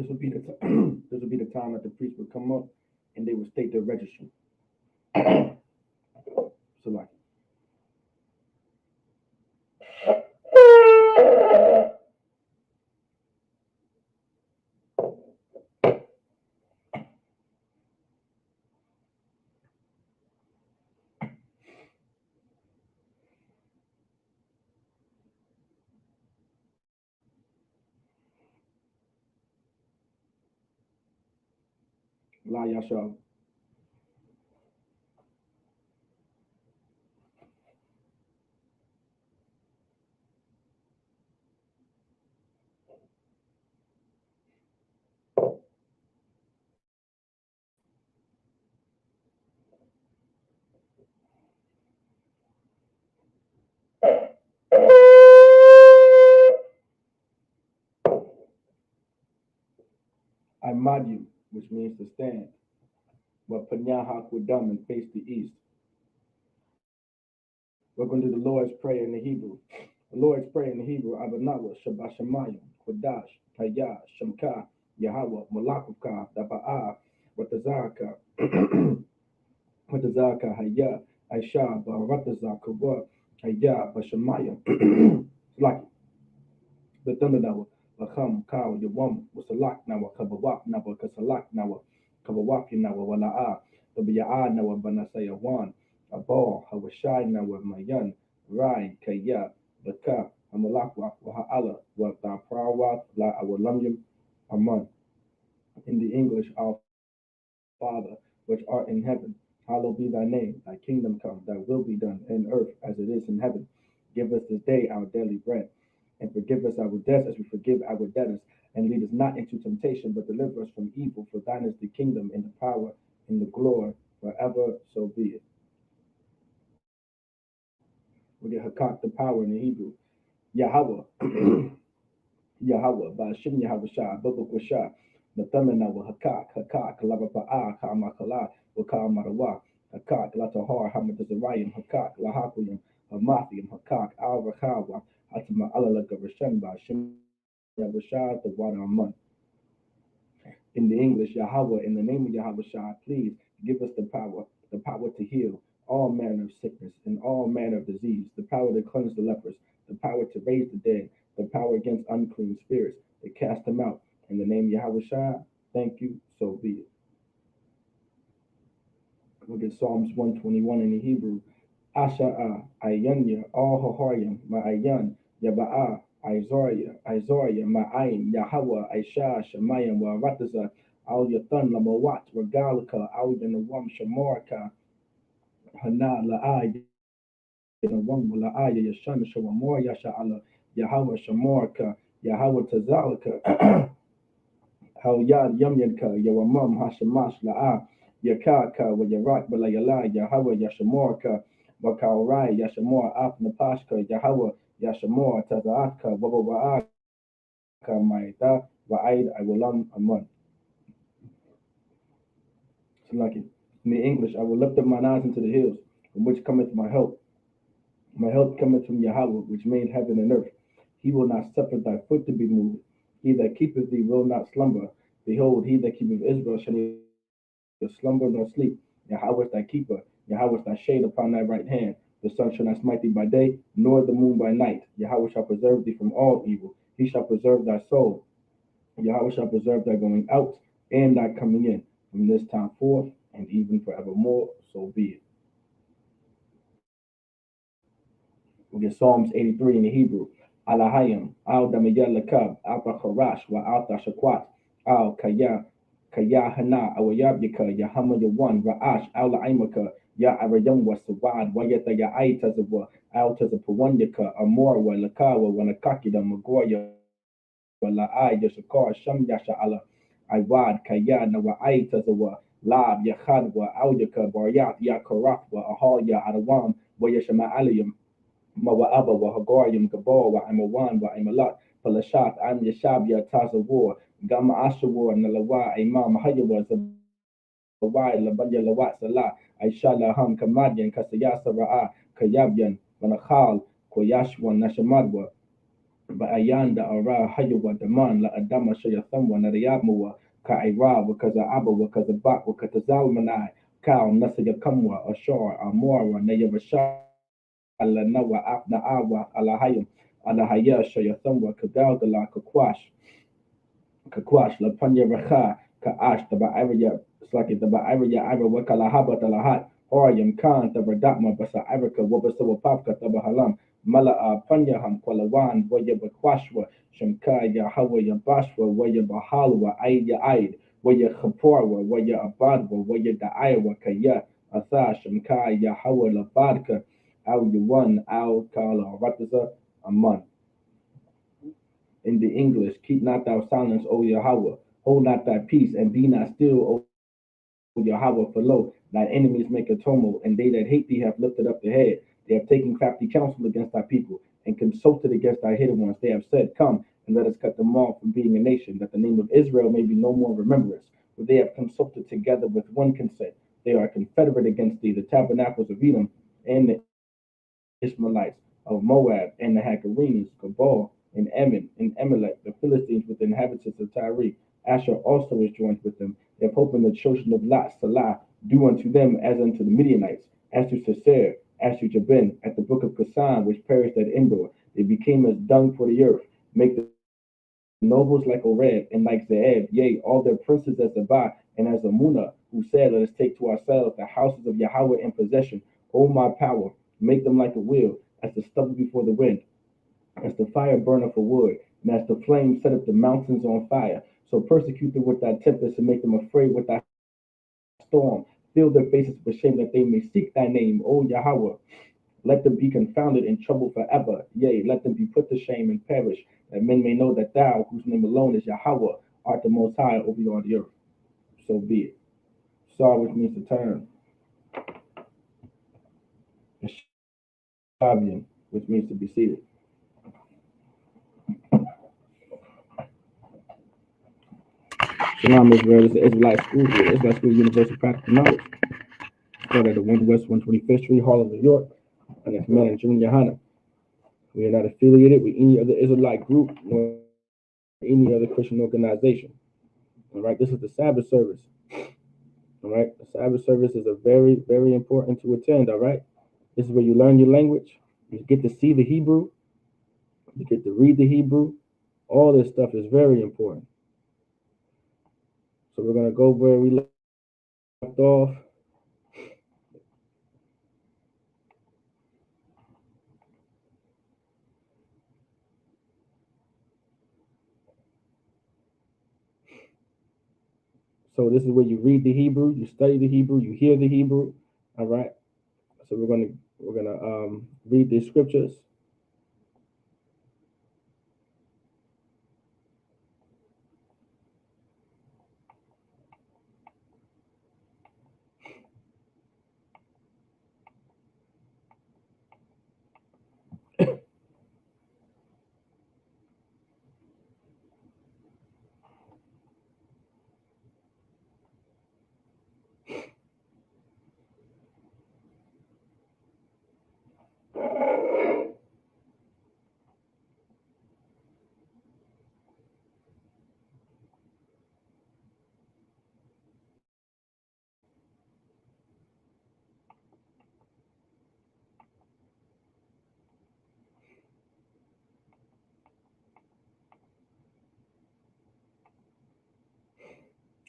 This would be the this would be the time that the priest would come up and they would state their registry. So like La Yasha. I madu, which means to stand. But Panyaha Kudam and face the east. We're going to do the Lord's Prayer in the Hebrew. The Lord's Prayer in the Hebrew, Abanawa, Shabashamayim, Kodash, Taya, Shamka, Yahweh, Malakukah, Daba'a, Watazaka, Watazaka, Haya, Aisha, Baratazaka, Haya, Bashamayim. Like the thunder now, Lakam, Kaw, Yawam, Wasalak now, Kabawak now, Kasalak now, Kabawaki now, Wala'a, the Biya'a now, Banasaya one. Abal, Hawashai now with Mayan, Rai, Kaya, Baka, Amalakwa, Waha'ala, what thy prawat, la awalamyam, Aman. In the English, our Father, which art in heaven, hallowed be thy name, thy kingdom come, thy will be done in earth as it is in heaven. Give us this day our daily bread, and forgive us our debts as we forgive our debtors. And lead us not into temptation, but deliver us from evil. For thine is the kingdom, and the power, and the glory, forever, so be it. We get Hakak, the power in the Hebrew. Yahweh, Yahweh, Bashim Yahweh Shah, Bubba Shah, Nathamanawa, Hakak, Hakak, Lavapa'a, Kamakala, Wakamarawa, Hakak, Latahar, Hamadazarayim, Hakak, Lahakuyam, Hamathium, Hakak, Al Rahawa, Hatima Alalaga Rashem, Bashim Yahweh Shah, the water Amun. In the English, Yahweh, in the name of Yahweh Shah, please give us the power to heal all manner of sickness and all manner of disease, the power to cleanse the lepers, the power to raise the dead, the power against unclean spirits, to cast them out. In the name of Yahweh Shah, thank you, so be it. Look at Psalms 121 in the Hebrew. Asha'a, Ayanya, all Haharyam, Ma'ayan, Yaba'a, Izoria, Ma'ayim, Yahweh, Aisha, Shemayim, Warataza, Al Yathan, Lamawat, Regalika, Al Yanawam, Shamoraka, Hana, La'ay, Yanawam, La'ay, Yashan, Shawamor, Yasha'ala, Yahweh, Shamoraka, Yahweh, Tazalika, Hal Yad, Yamyanka, Yawamam, Hashamash, La'a, Yakaka, Wayarak, Balayala, Yahweh, Yashamoraka, Wakaurai, Yashamor, Af Napashka, Yahweh, Yashamor, Tazaatka, Wabaaka, Maida, Wa'aid, Iwalam, Amun. So like it. In the English, I will lift up mine eyes into the hills, from which cometh my help. My help cometh from Yahweh, which made heaven and earth. He will not suffer thy foot to be moved. He that keepeth thee will not slumber. Behold, he that keepeth Israel shall neither slumber nor sleep. Yahweh is thy keeper. Yahweh is thy shade upon thy right hand. The sun shall not smite thee by day, nor the moon by night. Yahweh shall preserve thee from all evil. He shall preserve thy soul. Yahweh shall preserve thy going out and thy coming in from this time forth and even forevermore. So be it. We get Psalms 83 in the Hebrew. Alahayim, al damayel lakab, alta charash, wa alta shakwat, al kaya, kaya hana, awayab yaka, yahama yawan, ra'ash, al aimaka, ya arayam wa sawad, wa yata ya aitazawa, al tazapawanyaka, amor wa lakawa, wa nakakida, magoya, wa la'ay, yashakar, sham yasha ala, aiwad, kaya, na wa aitazawa, lab, yakhad, wa auyaka, baryat, ya karaf, wa ahal, ya arawam, wa yashama alayim, Mawa'aba wa Hagarium Gabor wa Imawan wa Imalat Palashat Am Yashabia Tazawar Gama Ashawar Nalawa Imam Hayawa Zabawai Labaya Lawat Salah Aisha Laham Kamadian Kasayasa Ra'a Kayabyan Manachal Koyashwan Nashamadwa Ba'ayanda ara hayawa daman la adama shayathamwa nariyamua ka'ira wa kaza'aba wa kazabak wa katazalmanai kal nasayakamwa ashar amora nayabasha la nawa afna awa alahayim alahaya shayathamwa kagalgala kakwash la panya racha ka'ash taba ivaya slaki taba ivaya iva wakala haba talahat Hoyam Khan taba datma basa ivaka wabasa wapapka taba halam mala panya ham kwalawan waya bakwashwa shamka ya hawa ya bashwa waya bahalwa ya aid waya khaporwa waya abadwa waya da'aywa kaya asa shamka ya hawa labadka au yuwan au kala rataza aman in the English, keep not thou silence, O Yahweh. Hold not thy peace, and be not still, O Yahweh, for lo, thine enemies make a tumult, and they that hate thee have lifted up the head. They have taken crafty counsel against thy people, and consulted against thy hidden ones. They have said, come, and let us cut them off from being a nation, that the name of Israel may be no more remembrance. For they have consulted together with one consent. They are confederate against thee, the tabernacles of Edom, and the Ishmaelites of Moab, and the Hagarenes, Gabal, and Ammon, and Amalek, the Philistines with the inhabitants of Tyre. Asher also is joined with them. They have hope in the children of Lot, Salah, do unto them as unto the Midianites, as to Sisera, as to Jabin, at the brook of Kasan, which perished at Endor. They became as dung for the earth. Make the nobles like Oreb and like Zeeb, yea, all their princes as Zabah and as Amunah, who said, let us take to ourselves the houses of Yahweh in possession. O my power, make them like a wheel, as the stubble before the wind, as the fire burneth for wood, and as the flame set up the mountains on fire. So persecute them with thy tempest, and make them afraid with thy storm. Fill their faces with shame, that they may seek thy name, O Yahweh. Let them be confounded and troubled forever. Yea, let them be put to shame and perish, that men may know that thou, whose name alone is Yahweh, art the most high over all the earth. So be it. Sar, which means to turn, and Shavian, which means to be seated. Shalom Israel is the Israelite School here, the Israelite School Universal Practical Knowledge. Started at 1 West 125th Street, Harlem, New York. And that's man Junior Hanna. We are not affiliated with any other Israelite group nor any other Christian organization. All right, this is the Sabbath service. All right, the Sabbath service is a very, very important to attend. All right, this is where you learn your language. You get to see the Hebrew. You get to read the Hebrew. All this stuff is very important. So we're gonna go where we left off. So this is where you read the Hebrew, you study the Hebrew, you hear the Hebrew. All right. So we're gonna read the scriptures.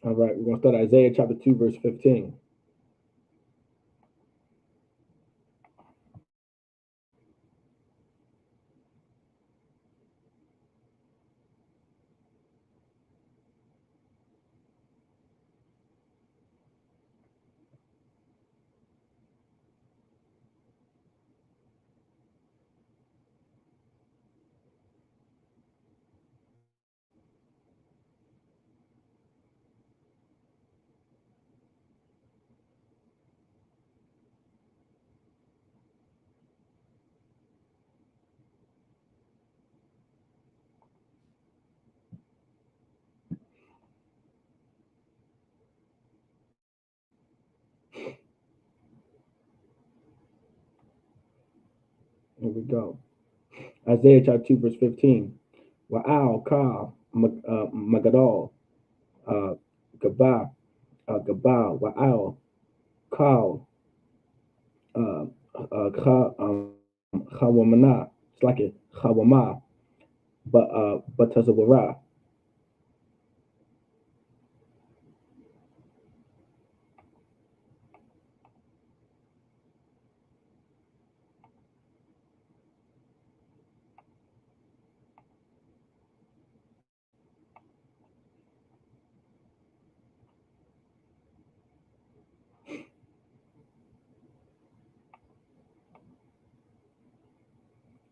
All right, we're gonna start Isaiah chapter 2, verse 15. Here we go. Isaiah chapter 2, verse 15. Wa'al, Ka, Magadal, uh, Gabal, Wa'al, Kal, uh, Chawamana. It's like it, Chawama, but Tazawara.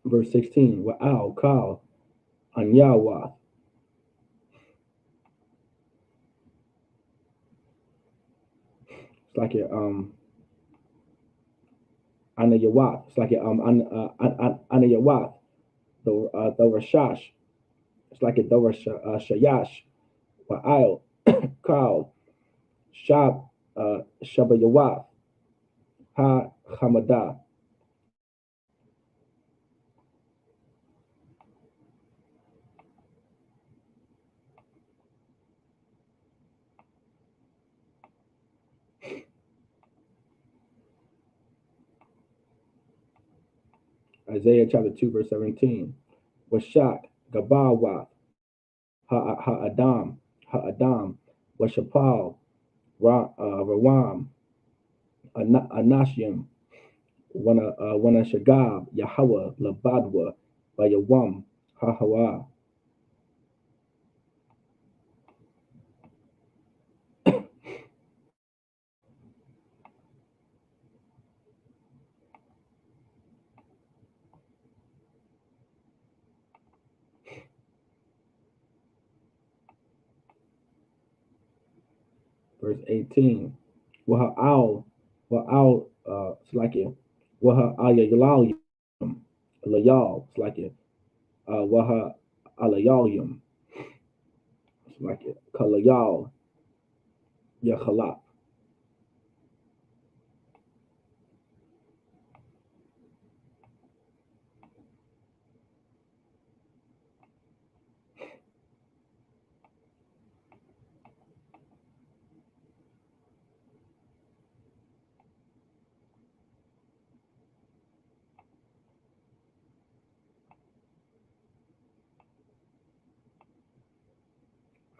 Verse 16. Wa'al, Kal, Anyawa. It's like it, Anayawat. It's like it, Anayawat. The Rashash. It's like it, the Shayash. Wa'al, Kal, Shab, Shabayawat. Ha Hamada. Isaiah chapter 2, verse 17. Washat, Gabawa, Ha'adam, Washapal, Rawam, Anashim, Wana Shagab, Yahweh, Labadwa, Bayawam, Hahawa. Verse 18. Waha'al, Slakia, Waha'ayalayim, Layal, Slakia, Waha'alayayim, Slakia, Kalayal, Yakhalap.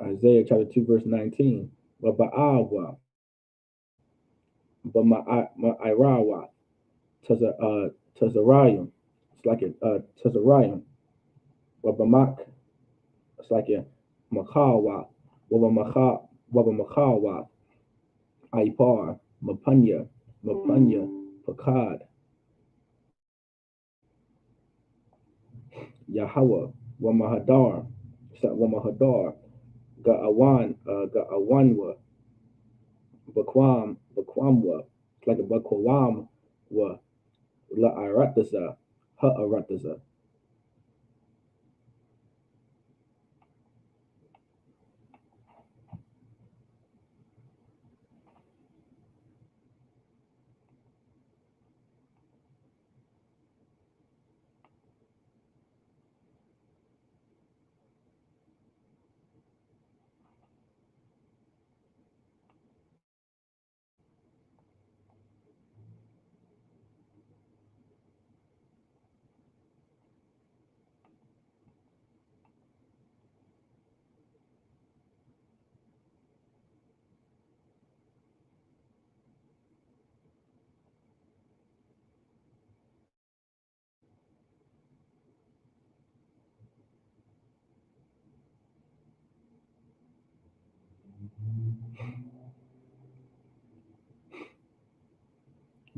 Isaiah chapter 2, verse 19. Ba'awa, Ma'irawa, Tazariah. It's like a Tazariah. Wabamak. It's like a Makawa. Wabamakawa. Aipar. Mapanya. Pakad. Yahweh. Wamahadar. Wamahadar. Ga'awanwa. Bakwamwa. It's like a Bakwam wa La Arataza. Ha Arataza.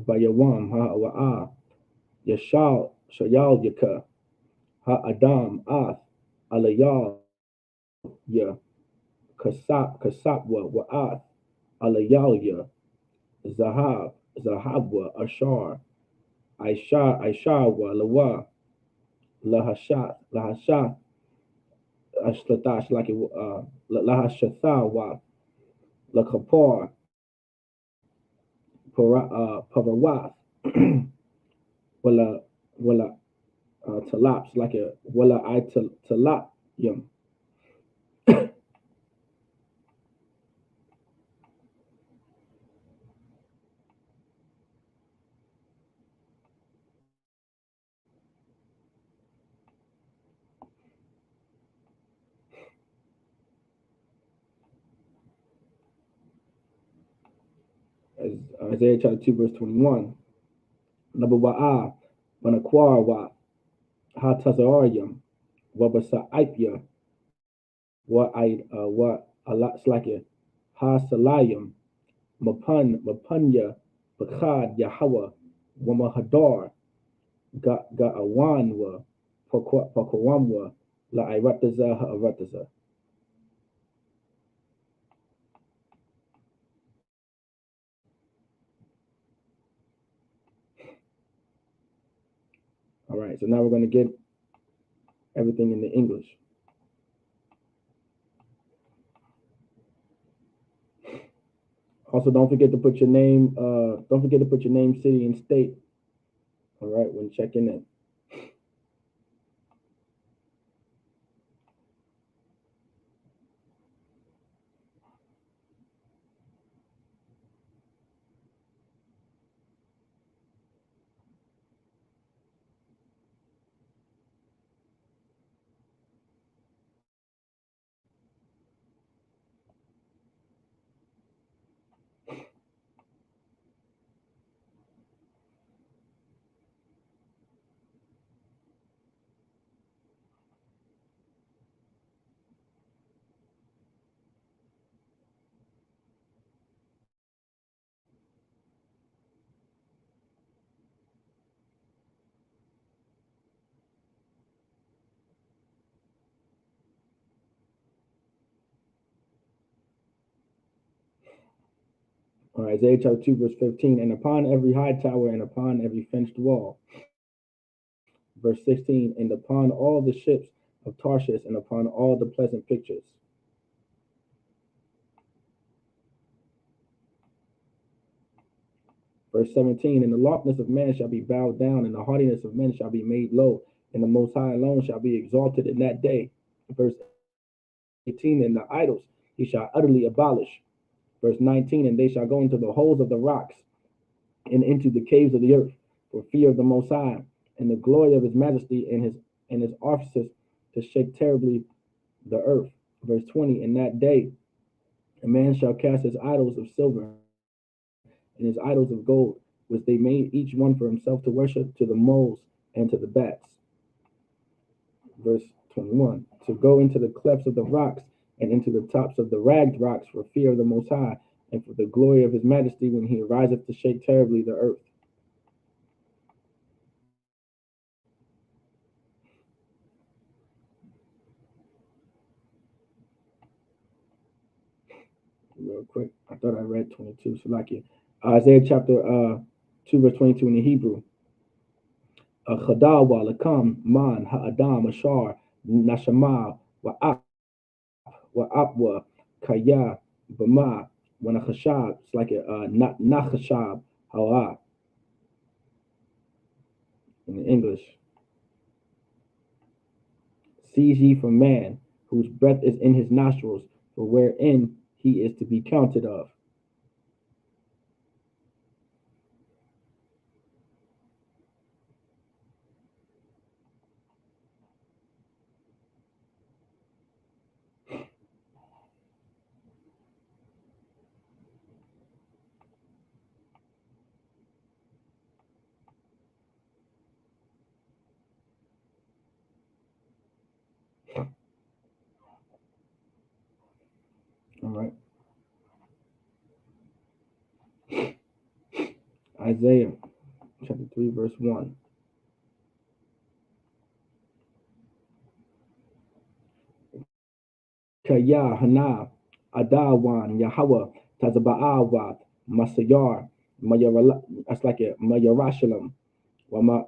Bayawam ha wa'a Shayal Yaka ha Adam Ath Alayal Ya Kasapwa Wa'ath Alayal Ya Zahabwa Ashar Aisharwa Lawa Lahashat Ashlatash like Lahashathawa Lakapar Parawath Wala Wala Talaps, like a wala I talap yum. As Isaiah chapter 2, verse 21. Number wa'a, wanakwar wa ha tazarayum, wabasa ipya, wa ala slake, ha salayum, mapunya, bakad Yahweh, wamahadar, ga awanwa, pakawamwa, la irataza ha arataza. All right, so now we're going to get everything in the English. Also, don't forget to put your name. Don't forget to put your name, city, and state. All right, when checking in. All right, Isaiah chapter 2, verse 15. And upon every high tower and upon every fenced wall. Verse 16. And upon all the ships of Tarshish and upon all the pleasant pictures. Verse 17. And the loftiness of man shall be bowed down, and the haughtiness of men shall be made low, and the Most High alone shall be exalted in that day. Verse 18. And the idols he shall utterly abolish. Verse 19. And they shall go into the holes of the rocks and into the caves of the earth for fear of the Most High and the glory of his majesty and his offices to shake terribly the earth. Verse 20. In that day a man shall cast his idols of silver and his idols of gold, which they made each one for himself to worship, to the moles and to the bats. Verse 21. To go into the clefts of the rocks and into the tops of the ragged rocks for fear of the Most High and for the glory of his majesty when he ariseth to shake terribly the earth. Real quick, I thought I read 22, so like it. Isaiah chapter 2, verse 22 in the Hebrew. Chadawa lakam man ha'adam ashar nashama wa'apwa kaya bama wanachashab. It's like a nachashab hawa in English. Seize ye from man, whose breath is in his nostrils, for wherein he is to be counted of. All right. Isaiah chapter 3, verse 1. Kaya Hana Adawan Yahweh Tazaba'awat Masayar that's like a Mayarashalam Wama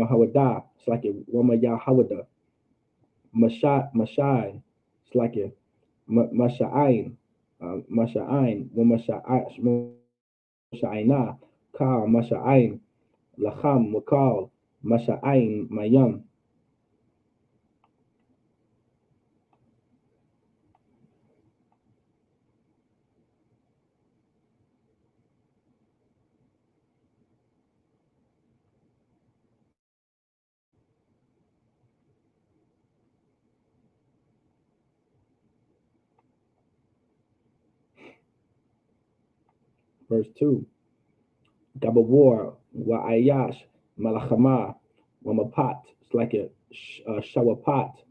Hawada it's like a Wama Yahawada Mashai it's like a Masha'ain Masha'ain Masha'aina Ka Masha'ain Lacham Wakal Masha'ain Mayam Verse 2. Gabawar wa ayash malachama wa mapat. It's like a shower pot.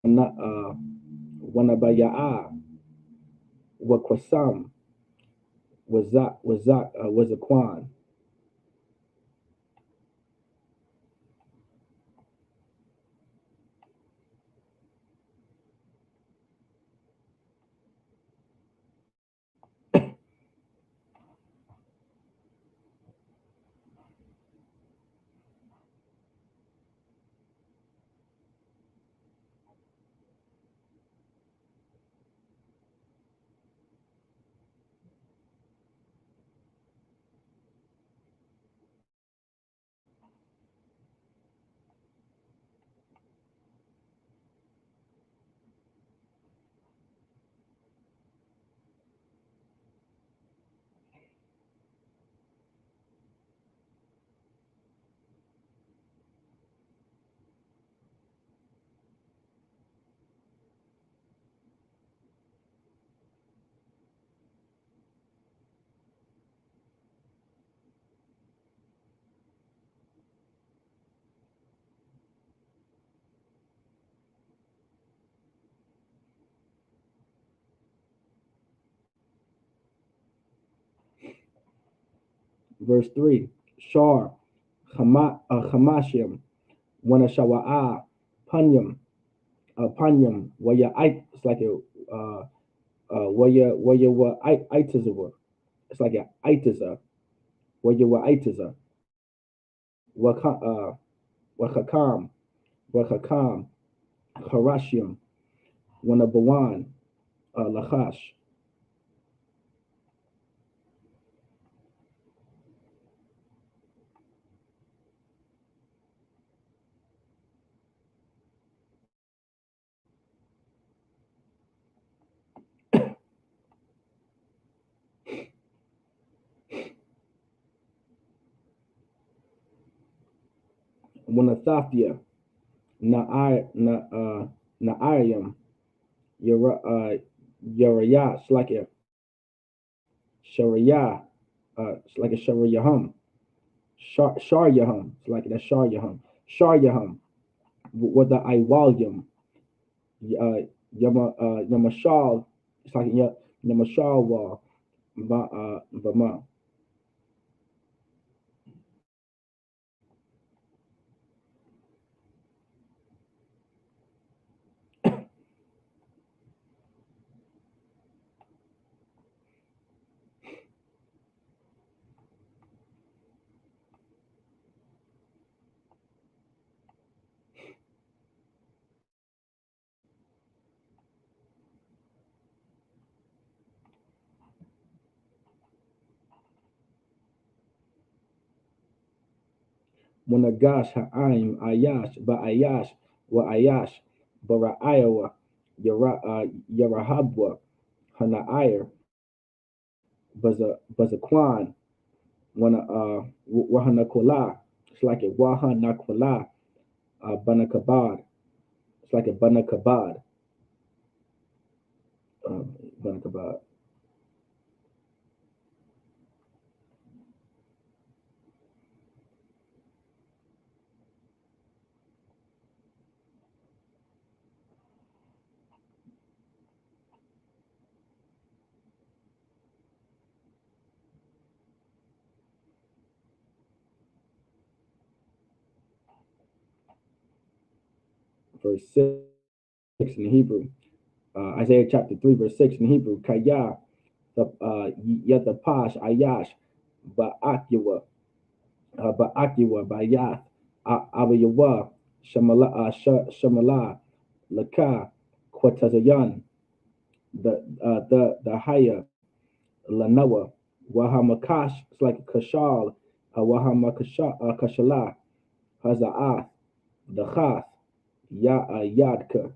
Wanabaya'a wa kwasam was a kwan. Verse 3. Shar Hamashim Wanashawa'a Panyam Waya it's like a Waya wa Itazawa. It's like a Itaza. Waya wa Itaza. Wakakam Wakakam Harashim Wanabawan Lachash. Wanathafia Naayam Yaraya. It's like a Sharia. It's like a Shariyahum. Sharyahum. It's like that Sharyahum. Sharyahum with the Iwalium. Yamashal. It's like Yamashal wall. Bama. Munagash Ha'aim Ayash Ba'ayash Wa Ayash Bara'ayawa Yarahabwa Hana'ayr Bazakwan Wahanakola. It's like a Wahanakola Banakabad. It's like a Banakabad. Banakabad. Verse 6 in Hebrew. Isaiah chapter 3, verse 6 in Hebrew. Kaya, the Yatapash, Ayash, Ba'akiwa, Bayath, Abayawa, Shamala, Laka, Quatazayan, the Haya, Lanawa, Wahamakash, it's like a Kashal, Kashala, Haza'ath, the Chath, Yadka.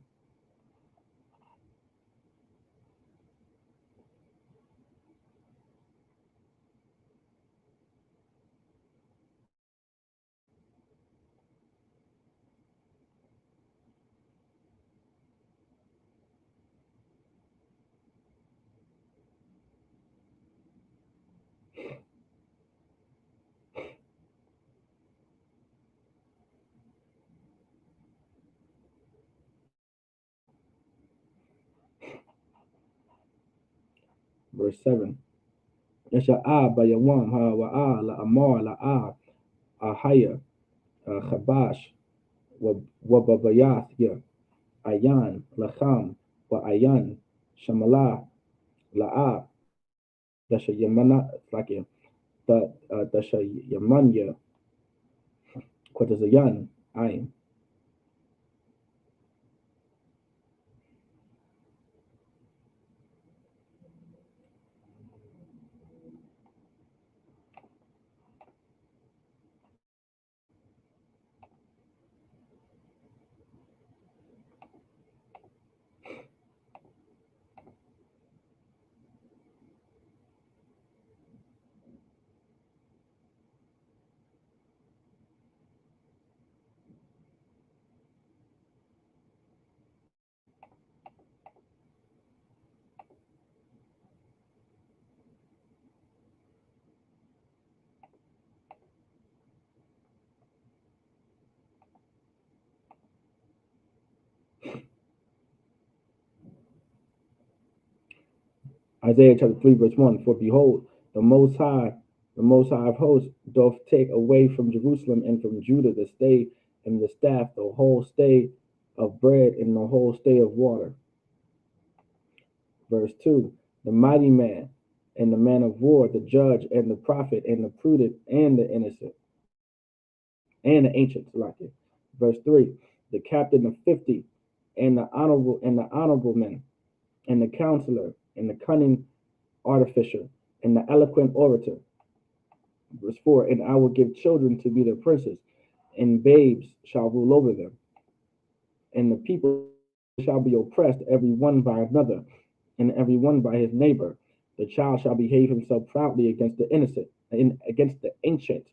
Verse 7. Yasha'ah bayawam ha la amar la ahaya chabash wababayath ya ayan lacham wa ayan shamala la'a dasha yamana like dasha yamanya kwatazayan ayin. Isaiah chapter 3, verse 1. For behold, the Most High of hosts, doth take away from Jerusalem and from Judah the stay and the staff, the whole stay of bread and the whole stay of water. Verse 2. The mighty man and the man of war, the judge and the prophet and the prudent and the innocent and the ancient, like it. Verse 3. The captain of 50 and the honorable men and the counselor and the cunning artificer and the eloquent orator. Verse 4. And I will give children to be their princes, and babes shall rule over them, and the people shall be oppressed, every one by another, and every one by his neighbor. The child shall behave himself proudly against the innocent, and against the ancient,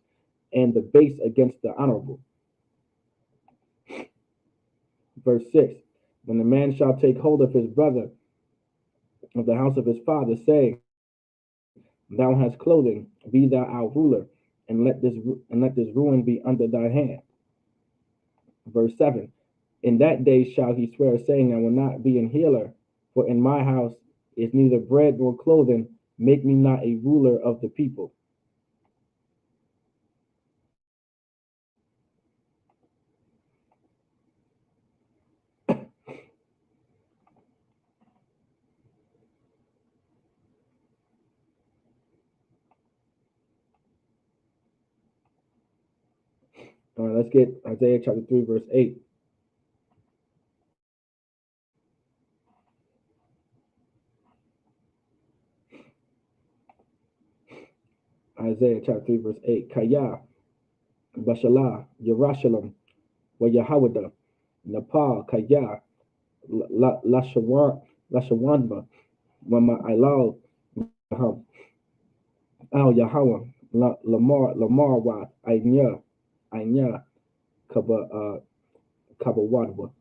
and the base against the honorable. Verse 6. When the man shall take hold of his brother of the house of his father, saying, Thou hast clothing, be thou our ruler, and let this ruin be under thy hand. Verse 7. In that day shall he swear, saying, I will not be an healer, for in my house is neither bread nor clothing. Make me not a ruler of the people. All right, let's get Isaiah chapter 3, verse 8. Isaiah chapter 3, verse 8. Kaya, Bashalah, Yerushalayim, wa Yahawada, Nepal, Kaya, Lashawandba, Wama Ilal, Al Yahweh, Lamar Wa, Ainya, Kabawadwa.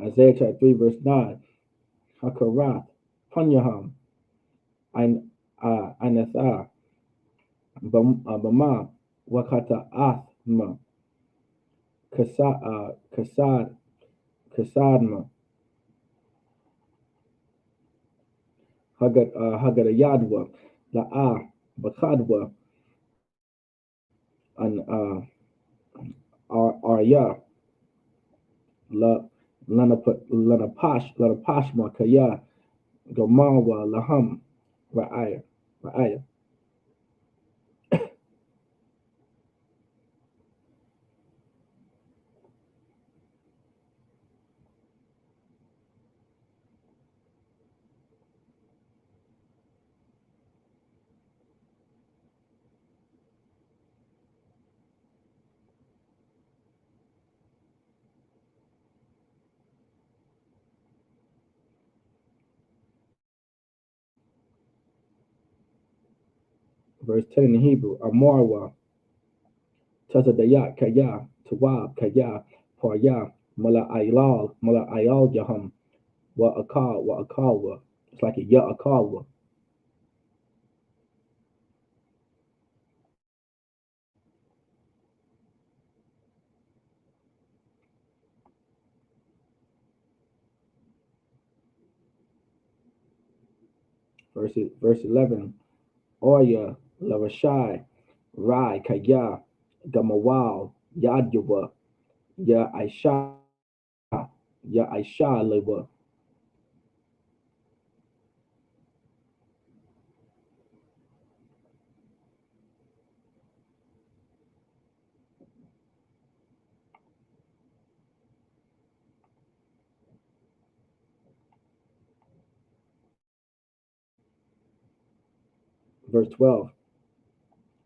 Isaiah chapter 3, verse 9. Hakarath, Punyaham, Inathar, Bama, Wakata Athma, Kasadma, Hagadayadwa, La'a, Bakadwa, and Arya, La Lanapashma, Kaya, Gomawa, Laham, Ra'aya. Verse 10 in the Hebrew, Amarwa, Tazadayat Kaya, Tawab Kaya, Parya, Mala Ayal Yaham, Wa Akawa. It's like a Ya Akawa. Verse 11, Oya, Lavashai, Rai Kaya, Gamawal, Yadyawa, Ya Aisha, Ya Aisha Lewa. Verse 12,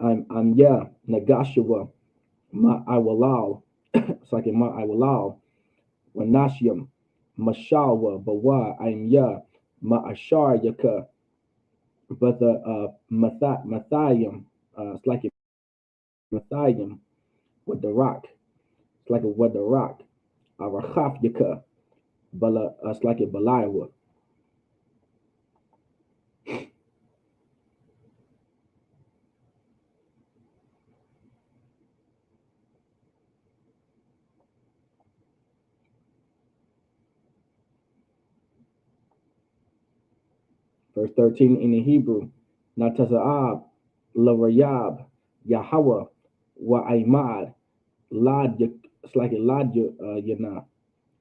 I'm Ya Nagashawa, Ma Iwalal, it's like in Ma Iwalal, Wanashiam, Mashawa, Bawa, I'm Ya, Ma Ashar Yaka, but the Mathayim, it's like a Mathayim with the rock, it's like a with the rock, Arachaf Yaka, Bala, it's like a Baliwa. Verse 13 in the Hebrew, Nataza'ab, Larayab, Yahweh, Wa'imad, Lad, it's like a Lad, Yana,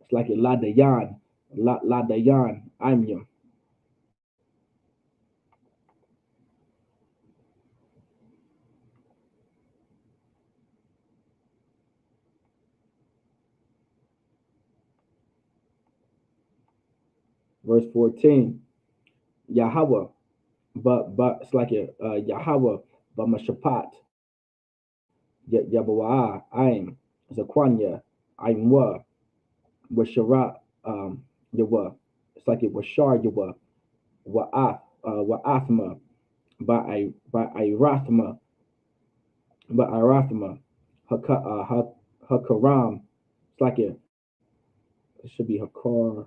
it's like a Ladayan, Ladayan, Imyam. Verse 14, Yahweh, but it's like a Yahweh, but Mashapat, Yabawa, Aim, Zaquanya, Aimwa, Washarat, Yawa, it's like a Washar Yawa, Wa'athma, by Irathma, Hakaram. It's like it should be Hakar,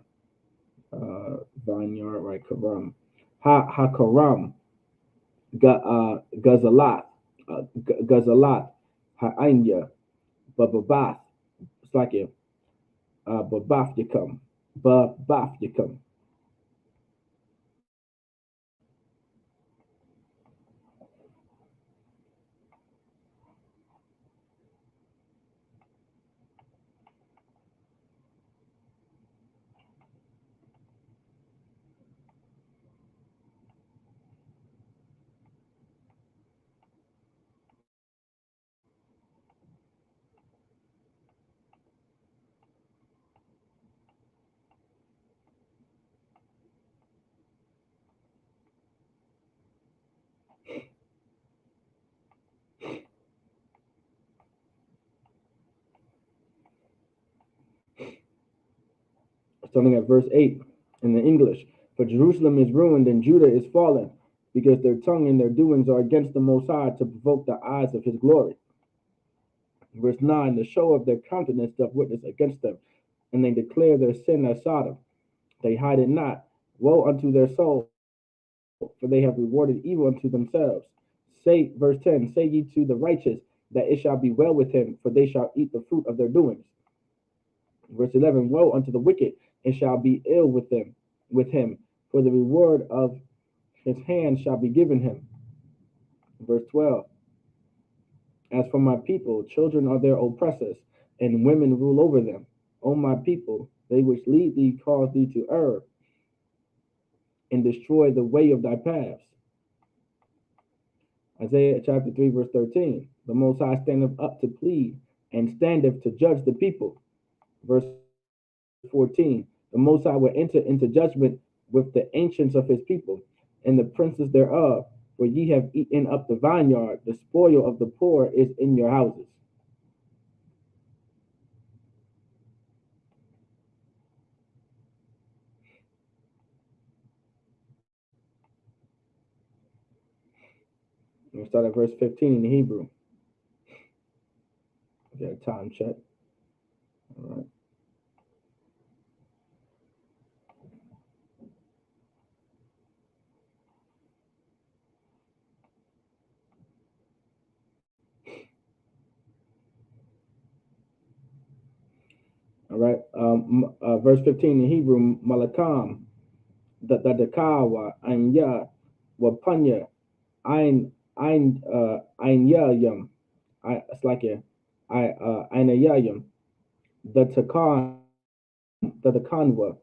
vineyard, right? Karam, Hakaram, Gazalat, Gazalat, Ha'anya, Bababath. It's like a Babath Yakum, Babath Yakum. Starting at verse 8 in the English. For Jerusalem is ruined and Judah is fallen, because their tongue and their doings are against the Most High to provoke the eyes of his glory. Verse 9, the show of their countenance doth witness against them, and they declare their sin as Sodom. They hide it not. Woe unto their soul, for they have rewarded evil unto themselves. Say, verse 10, say ye to the righteous that it shall be well with him, for they shall eat the fruit of their doings. Verse 11, woe unto the wicked, and shall be ill with him, for the reward of his hand shall be given him. Verse 12, as for my people, children are their oppressors, and women rule over them. O my people, they which lead thee cause thee to err, and destroy the way of thy paths. Isaiah chapter 3, verse 13. The Most High standeth up to plead, and standeth to judge the people. Verse 14. The Most High will enter into judgment with the ancients of his people, and the princes thereof, for ye have eaten up the vineyard, the spoil of the poor is in your houses. We'll start at verse 15 in the Hebrew. We got a time check. All right. All right. Verse 15 in Hebrew, Malakam, the Dakawa, Anya, Wapanya, Ein Yayam. It's like a Ein Yayam. The Takanwa.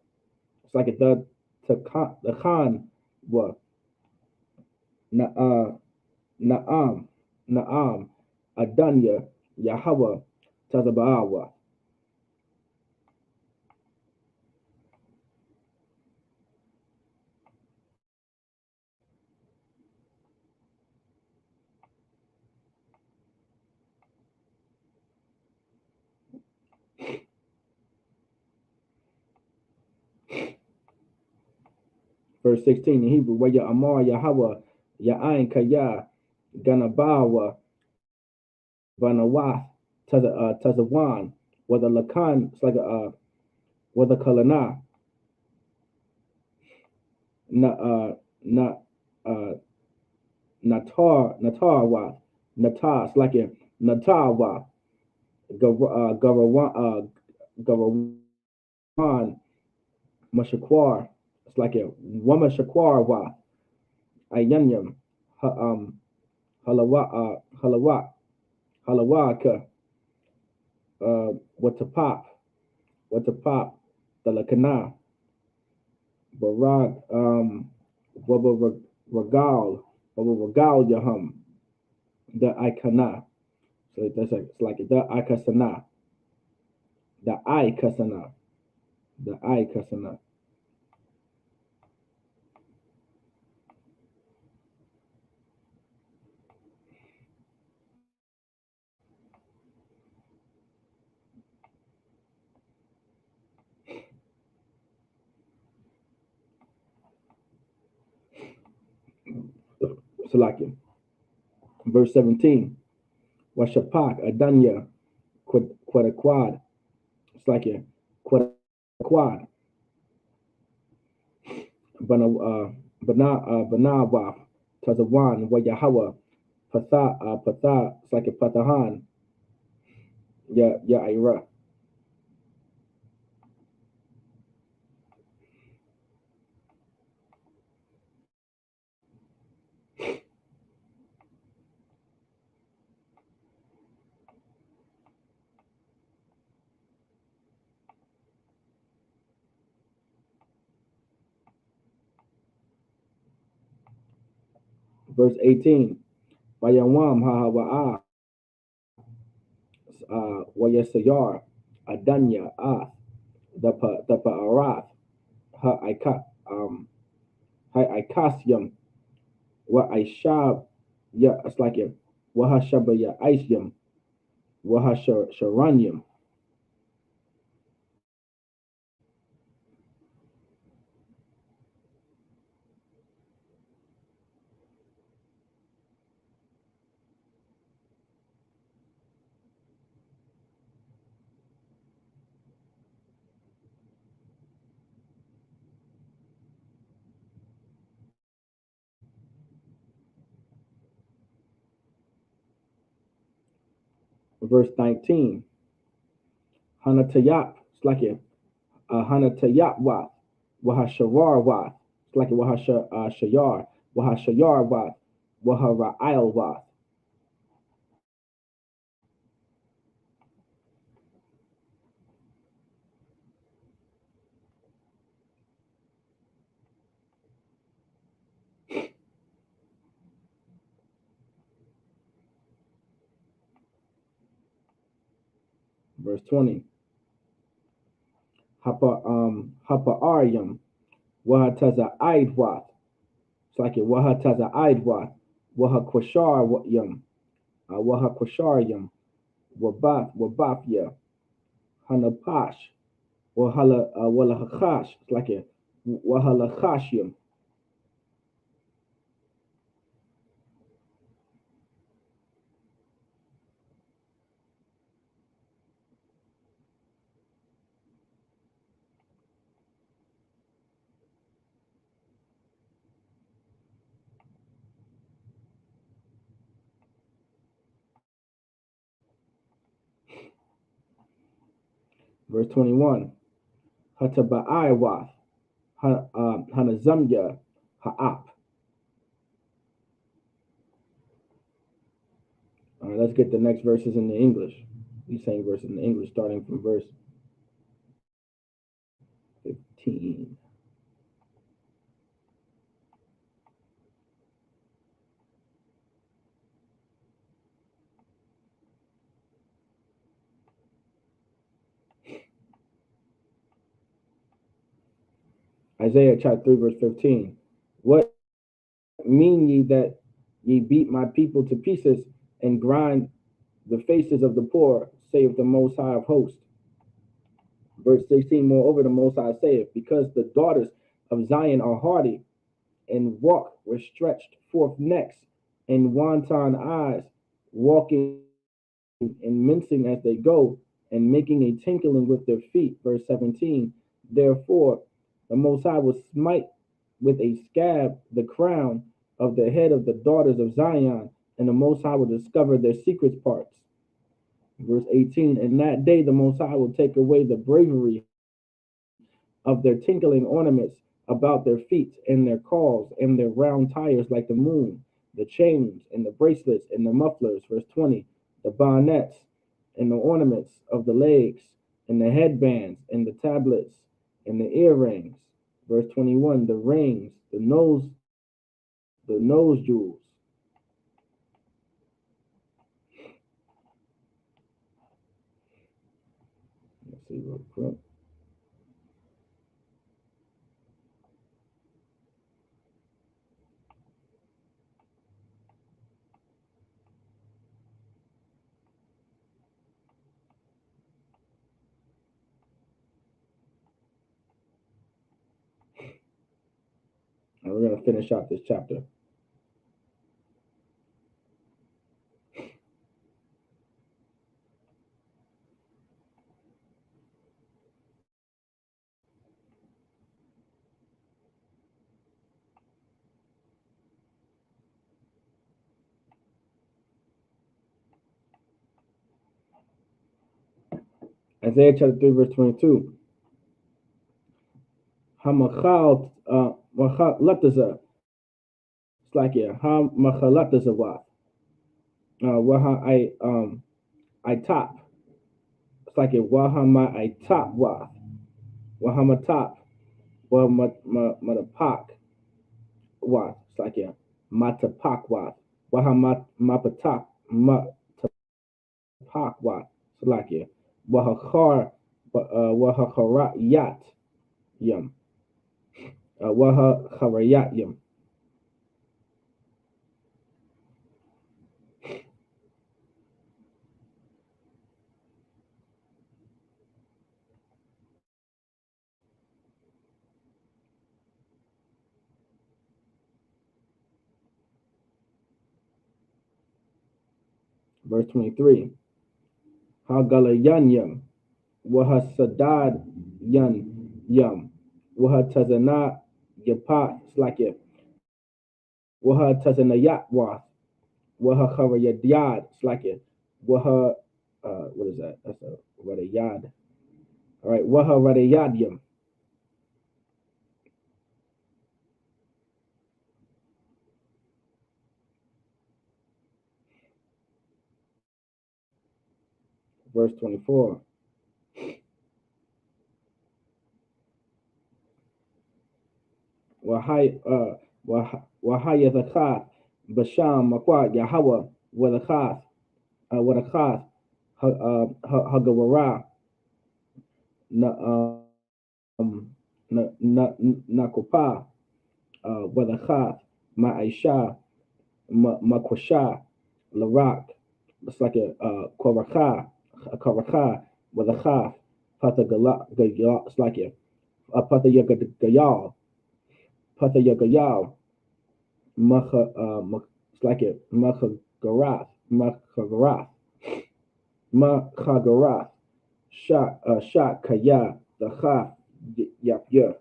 It's like a the Khan wa na Naam Adanya Yahweh Tazabaawa. Verse 16 in Hebrew, where ya Amar Yahweh Ya'ain Kaya Ganabawa Vanawath Tazawan, where the Lakan, it's like a where the Kalana na na Natarwath Natar, it's like a Natarwath Garawan Mashakwar, it's like a Wamashakwar Wath Ayanyam Halawaka Watapop, the Lakana, Barag, Waba Ragal Yahum, the Ikana. So that's like, it's like the Ikasana, the Ikasana, the Ikasana. So like it. Verse 17, Washapak, Adanya, Quadaquad. It's like a Quadaquad. Banawaf, Tazawan, Wayahawa, Patha, it's like a Patahan, Ira. Verse 18, Wayawam Hahawa'a, Wayasayar, Adanya, the Pa'arath, Ikasium, Wa Ishab, it's like a Wahashaba Isium, Wahasharanium. Verse 19, Hanatayap, it's like a Hanatayap Wath, Wahasharar Wath, it's like a Wahashayar Wath, Wahara'il Wath. Verse 20, Hapa Wahataza Aidwath. It's like a Wahataza Aidwath. Wahakwashar Yum. Wahakwashar Yum. Wabafya. Hanapash. Walahachash. It's like a Wahalachashyum. Verse 21. Hataba'ai Hanazamya Ha'ap. All right, let's get the next verses in the English. These same verses in the English, starting from verse 15. Isaiah chapter 3, verse 15. What mean ye that ye beat my people to pieces and grind the faces of the poor, saith the Most High of hosts? Verse 16. Moreover, the Most High saith, because the daughters of Zion are hardy, and walk with stretched forth necks, and wanton eyes, walking and mincing as they go, and making a tinkling with their feet. Verse 17. Therefore, the Most High will smite with a scab the crown of the head of the daughters of Zion, and the Most High will discover their secret parts. Verse 18. In that day, the Most High will take away the bravery of their tinkling ornaments about their feet, and their calls, and their round tires like the moon, the chains, and the bracelets, and the mufflers. Verse 20. The bonnets, and the ornaments of the legs, and the headbands, and the tablets, and the earrings. Verse 21. The rings, the nose jewels. Let's see real quick. And we're going to finish out this chapter. Isaiah chapter 3, verse 22. Hamachal Lataza. It's like here. Hamachalatazawa. Waha I top. It's like it. Wahama I top wa. Wahama top. Matapak wa. It's like it. Matapak wa. Wahama mapatak matapak wa. It's like it. Wahachar Wahacharayat yum. Wahacharayat yum. Verse 23. Hagalayanyam, Wahasadad yan yum, Wahatazana yapat slakya, Wahatazanayat wath, Wahacharayad slakya, Waha what is that? That's a radayad. All right, Waharadayadyam. Verse 24. Wahayathachath Basham Makwa Yahweh Wadachath Hagawara na Nakopa Wadachath Ma'aisha Makwasha Larak. It's like a Koraka Wadachath Patagala. It's like a Patayagayal Patayagayal it's like a Machagarath Shak Kaya the Chaf Yap Ya.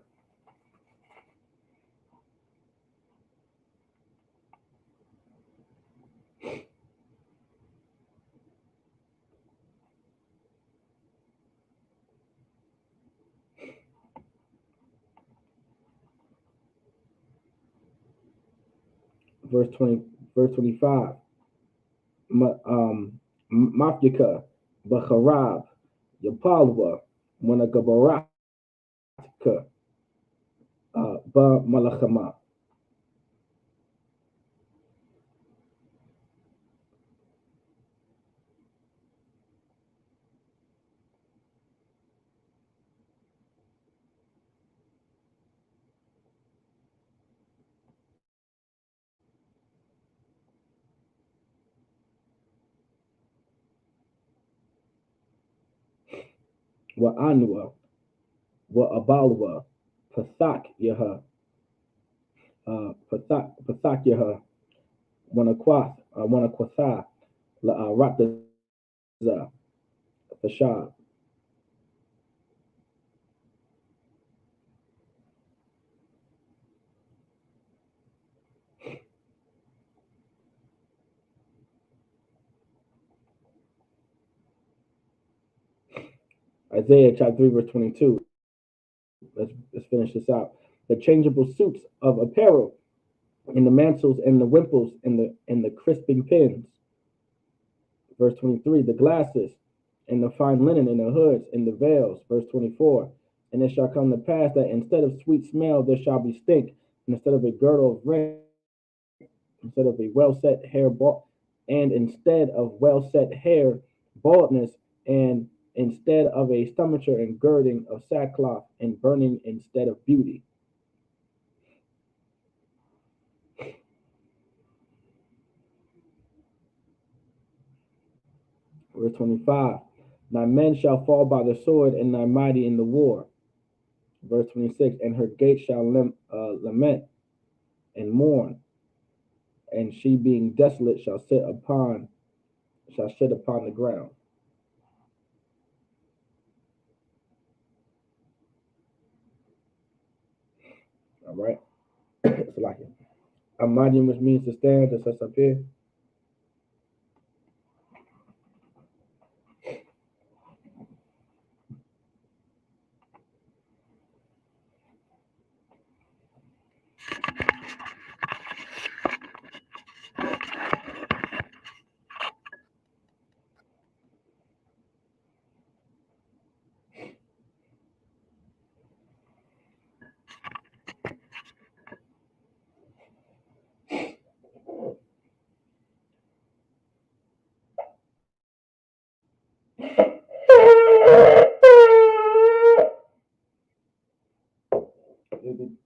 verse 20, verse 25. Mafyaka, Bacharab, Yapalwa, Wanagabaraka, Ba Malachama. Wa Anwa, Wa Abalwa, Pathak Yaha, Pathak Yaha, Wanakwatha, La Rataza, Fashad. Isaiah chapter 3, verse 22. Let's finish this out. The changeable suits of apparel, in the mantles and the wimples and the crisping pins. Verse 23, the glasses and the fine linen and the hoods and the veils. Verse 24, and it shall come to pass that instead of sweet smell there shall be stink, and instead of a girdle of rain, instead of a well set hair and instead of well set hair, baldness, and instead of a stomacher and girding of sackcloth, and burning instead of beauty. Verse 25, thy men shall fall by the sword, and thy mighty in the war. Verse 26, and her gates shall lament and mourn, and she being desolate shall sit upon the ground. All right. So like it. Amadim, which means to stand, to set up here.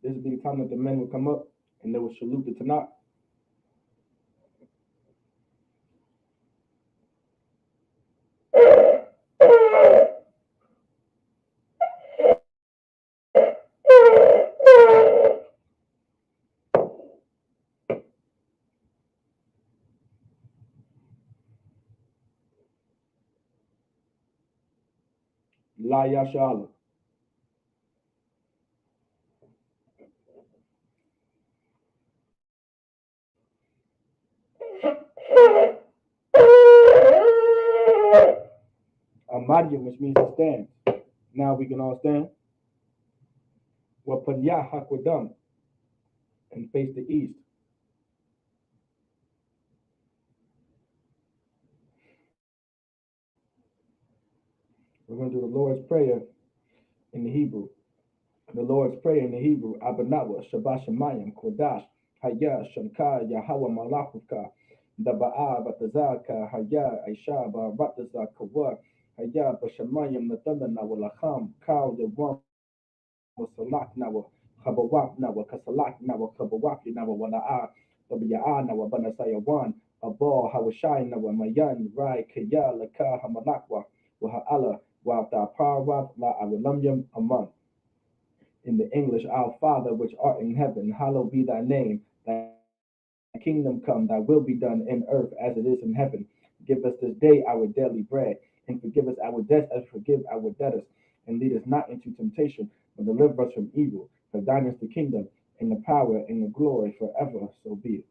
This would be the time that the men would come up and they would salute the Tanakh. La Yashala. Amadim, which means to stand. Now we can all stand. Wapanya Hakwadam, and face the east. We're going to do the Lord's Prayer in the Hebrew. The Lord's Prayer in the Hebrew, Abanawa, Shabbat Shemayim, Kodash, Haya, Shanka, Yahweh Malachuka, Daba'a, Batazaka, Haya, Aisha, Bataza, Kawa, Haya, Bashamayim, Nathana, Nawalacham, Kal, Yavam, Wasalak, Nawa, Habawak, Nawa, Kasalak, Nawa, Kabawaki, Nawa, Wala'a, Wabiya'a, Nawa, Banasayawan, Abal, Hawashai, Nawa, Mayan, Rai, Kaya, Laka, Hamalakwa, Waha'ala, Wabda, Parwat, La Awalamyam, Amam. In the English, Our Father which art in heaven, hallowed be thy name. Thy kingdom come, thy will be done in earth as it is in heaven. Give us this day our daily bread, and forgive us our debts as we forgive our debtors. And lead us not into temptation, but deliver us from evil. For thine is the kingdom, and the power, and the glory forever. So be it.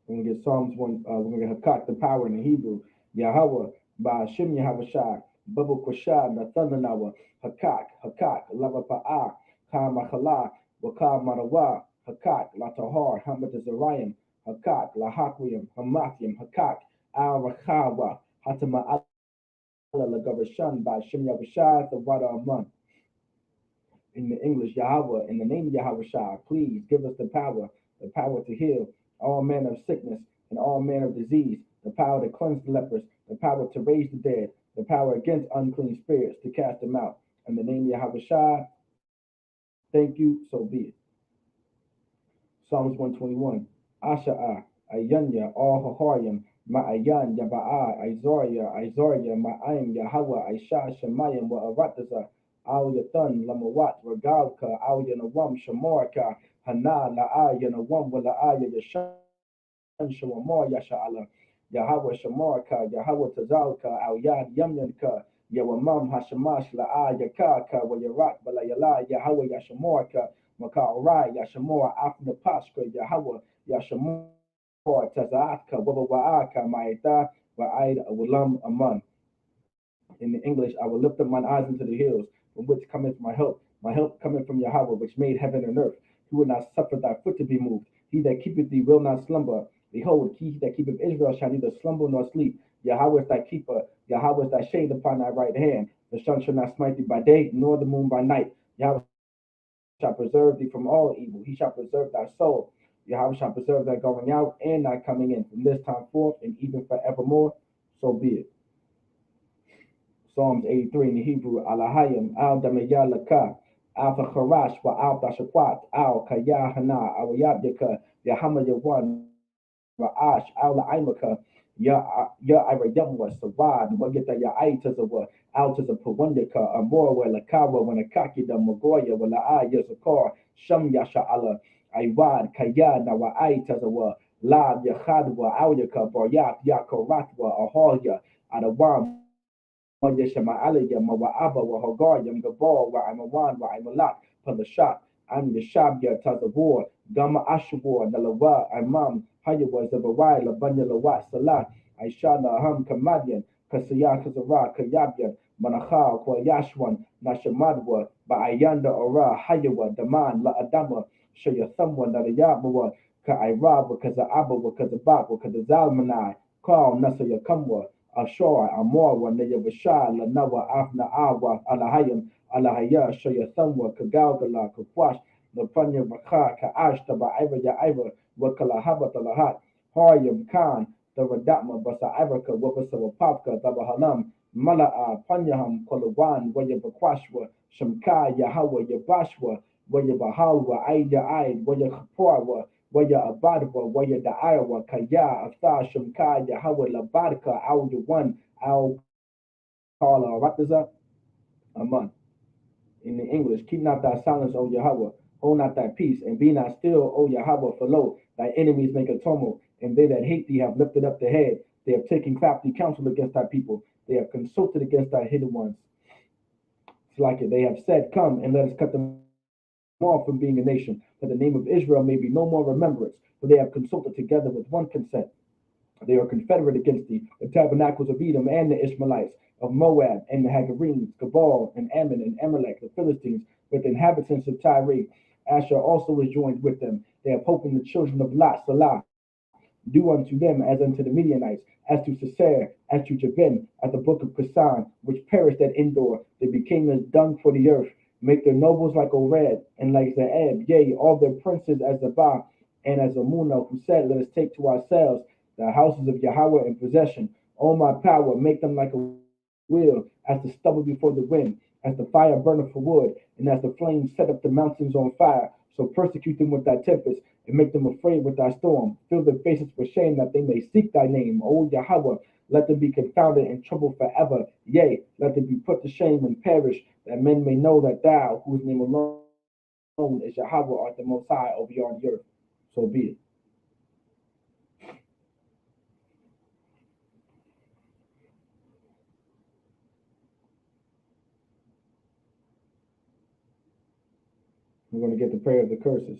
We're going to get Psalms 1, we're going to get the power in the Hebrew. Yahweh, Ba'ashim Yahweh Shai, Babu Kwashad, Nathanawa, Hakak, Lava Pa'ah, Ha Makala, Waka Marawa, Hakak, Latahar, Hamad Zarayim, Hakak, Lahakwim, Hamathim, Hakak, Al Rakawa, Hatama Allah Lagavashan by Shem Yavashai, the Wada Aman. In the English, Yahweh, in the name of Yahweh Shai, please give us the power to heal all manner of sickness and all manner of disease, the power to cleanse the lepers, the power to raise the dead, the power against unclean spirits to cast them out. In the name of Yahweh Shai, thank you, so be it. Psalms 121. Asha'a, Ayanya, all Haharyam, Ma'ayan, Yaba'a, Izoria, Ma'ayim, Yahweh, Aisha, Shemayim, Wa'arataza, Al Yathan, Lamawat, Regalka, Al Yanawam, Shamorka, Hana, La'a, Yanawam, Wala'aya, Yashan, Shawamor, Yasha'ala, Yahweh, Shamarka, Yahweh, Tazalka, Al Yad, Yamyanka, Yawamam, Hashamash, La'a, Yakaka, Wayarat, Balayala, Yahweh, Yashamorka, Makarai, Yashamor, Afna Pashka, Yahweh, Yashamor, Tazaatka, Wabawaaka, Maita, Wa'aid, Walam, Aman. In the English, I will lift up mine eyes into the hills, from which cometh my help cometh from Yahweh, which made heaven and earth. He will not suffer thy foot to be moved. He that keepeth thee will not slumber. Behold, he that keepeth Israel shall neither slumber nor sleep. Yahweh is thy keeper, Yahweh is thy shade upon thy right hand. The sun shall not smite thee by day, nor the moon by night. Yahweh shall preserve thee from all evil. He shall preserve thy soul. Yahweh shall preserve thy going out and thy coming in from this time forth and even forevermore. So be it. Psalms 83 in the Hebrew, Alahayim, Al Damayalaka, Al Kharash, wa Al Tashakwat, Al Kayahana, Al Yabdika, Yahama Yawan, Ra'ash, Al Aimaka, Ya Irayamwa, Sawad, Wagita Ya Aitazawa, Al Tazapawandika, Amorwa, Lakawa, Wanakakida, Magoya, Wala'a, Yazakar, Sham Yasha'ala, Iwad, Kaya, Nawa Aitazawa, La Yahadwa, Alyaka, Baryat, Yakoratwa, Ahalya, Adawam, Yeshama Aliyah, Mawa'aba, Wahagayam, Gabal, Wa'imawan, Wa'imalak, Palashat, Am Yashabya, Tazabor, Gama Ashwar, Nalawa, Imam, Hayawa, Zabarai, Labanya Lawat, Salah, Aishana, Ham, Kamadian, Kasaya, Kazara, Kayabyan, Manachal, Kwayashwan, Nashamadwa, Ba'ayanda, Ora, Hayawa, Daman, La Adama, Shayathamwa, Narayabwa, Ka'irab, Kaza'aba, Kazabab, Kazalmanai, Kal, Nasayakamwa, Ashar, Amorwa, Nayabashah, Lanawa, Afna Awa, Alahayim, Alahaya, Shayathamwa, Kagalgala, Kakwash, Napanya Baka, Kaash, Tabaiva, Yaiva, Wakalahabat, Alahat, Haryam Khan, the Radatma, Basa Ivraka, Wabasa Papka, Tabahalam, Mala'a, Panyaham, Kolawan, Wayabakwashwa, Shamka, Yahawa, Yabashwa, Wayabahalwa, Aida Aid, Wayakapurwa, Waya Abadwa, Waya Da'awa, Kaya, Aftar, Shamka, Yahweh, Labadka, Al Yawan, Al Kala, Rataza, Aman. In the English, keep not thy silence, O Yahweh, hold not thy peace, and be not still, O Yahweh, for lo, thy enemies make a tumult, and they that hate thee have lifted up the head. They have taken crafty counsel against thy people. They have consulted against thy hidden ones. It's like it. They have said, come and let us cut them off from being a nation, that the name of Israel may be no more remembrance, for they have consulted together with one consent. They are confederate against thee, the tabernacles of Edom and the Ishmaelites, of Moab and the Hagarenes, Gabal and Ammon and Amalek, the Philistines, with the inhabitants of Tyre. Asher also is joined with them. They have hope in the children of Lot, Salah. Do unto them as unto the Midianites, as to Sisera, as to Jabin, at the brook of Kasan, which perished at Endor. They became as dung for the earth. Make their nobles like Ored, and like Zeeb, yea, all their princes as Zabah, and as Amunah, who said, let us take to ourselves the houses of Yahweh in possession. O my power, make them like a wheel, as the stubble before the wind, as the fire burneth for wood, and as the flames set up the mountains on fire. So persecute them with thy tempest, and make them afraid with thy storm. Fill their faces with shame, that they may seek thy name. O Yahweh, let them be confounded and troubled forever. Yea, let them be put to shame and perish, that men may know that thou, whose name alone is Yahweh, art the most high over all the earth. So be it. We're going to get the prayer of the curses.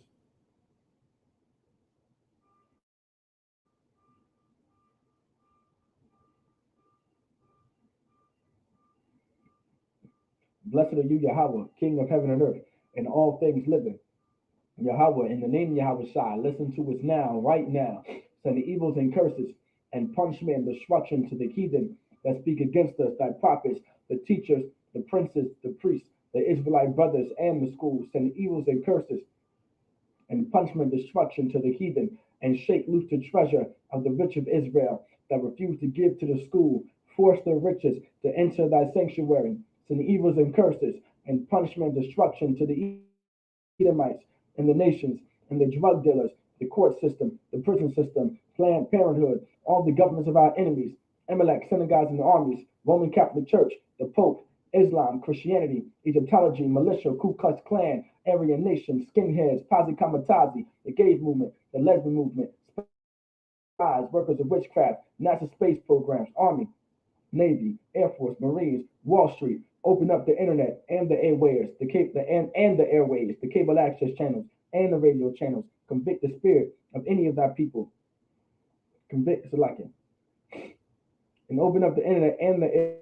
Blessed are you, Yahweh, King of heaven and earth. and all things living. Yahweh, in the name of Yahweh Shai, listen to us now, right now. Send the evils and curses and punishment and destruction to the heathen that speak against us, thy prophets, the teachers, the princes, the priests, the Israelite brothers, and the schools. Send the evils and curses and punishment and destruction to the heathen, and shake loose the treasure of the rich of Israel that refuse to give to the school. Force the riches to enter thy sanctuary. Send the evils and curses and punishment and destruction to the Edomites and the nations and the drug dealers, the court system, the prison system, Planned Parenthood, all the governments of our enemies, Amalek, synagogues and armies, Roman Catholic Church, the Pope, Islam, Christianity, Egyptology, militia, Ku Klux Klan, Aryan Nation, skinheads, Posse Kamatazi, the gay movement, the lesbian movement, spies, workers of witchcraft, NASA space programs, Army, Navy, Air Force, Marines, Wall Street, open up the internet and the airways, and the airways, the cable access channels and the radio channels. Convict the spirit of any of thy people. Convict Salakia. And open up the internet and the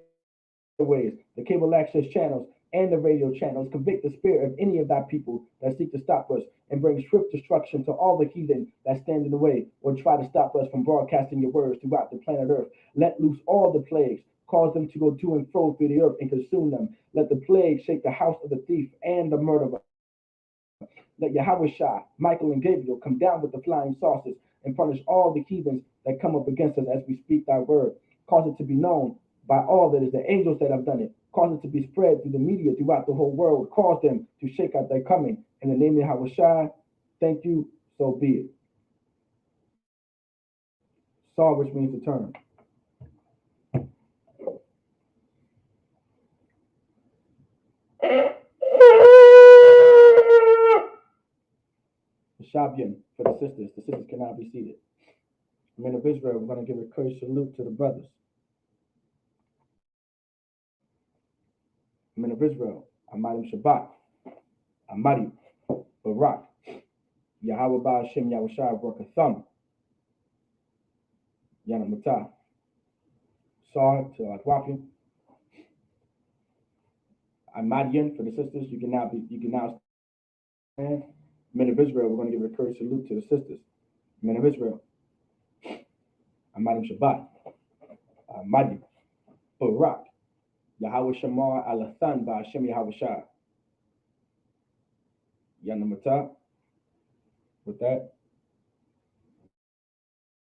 airways, the cable access channels and the radio channels. Convict the spirit of any of thy people that seek to stop us, and bring swift destruction to all the heathen that stand in the way or try to stop us from broadcasting your words throughout the planet Earth. Let loose all the plagues, cause them to go to and fro through the earth and consume them. Let the plague shake the house of the thief and the murderer. Let Yahweh Shai, Michael, and Gabriel come down with the flying saucers and punish all the heathens that come up against us as we speak thy word. Cause it to be known by all that is the angels that have done it. Cause it to be spread through the media throughout the whole world. Cause them to shake out their coming. In the name of Yahweh Shai, thank you, so be it. Saw, which means to turn. Shabian for the sisters. The sisters cannot be seated. Men of Israel, we're going to give a courteous salute to the brothers. Men of Israel, Amadim Shabbat, Amadi, Barak, Yahweh Ba Hashem Yahushua Barakatham, Yana Matah, Sar to Adwafian, Amadian for the sisters. You can now stand. Men of Israel, we're going to give a courteous salute to the sisters. Men of Israel, Amadim Shabbat, Amadi, Barak, Yahweh Shamar Alathan Ba Hashem Yahushua, Yana Matah. With that,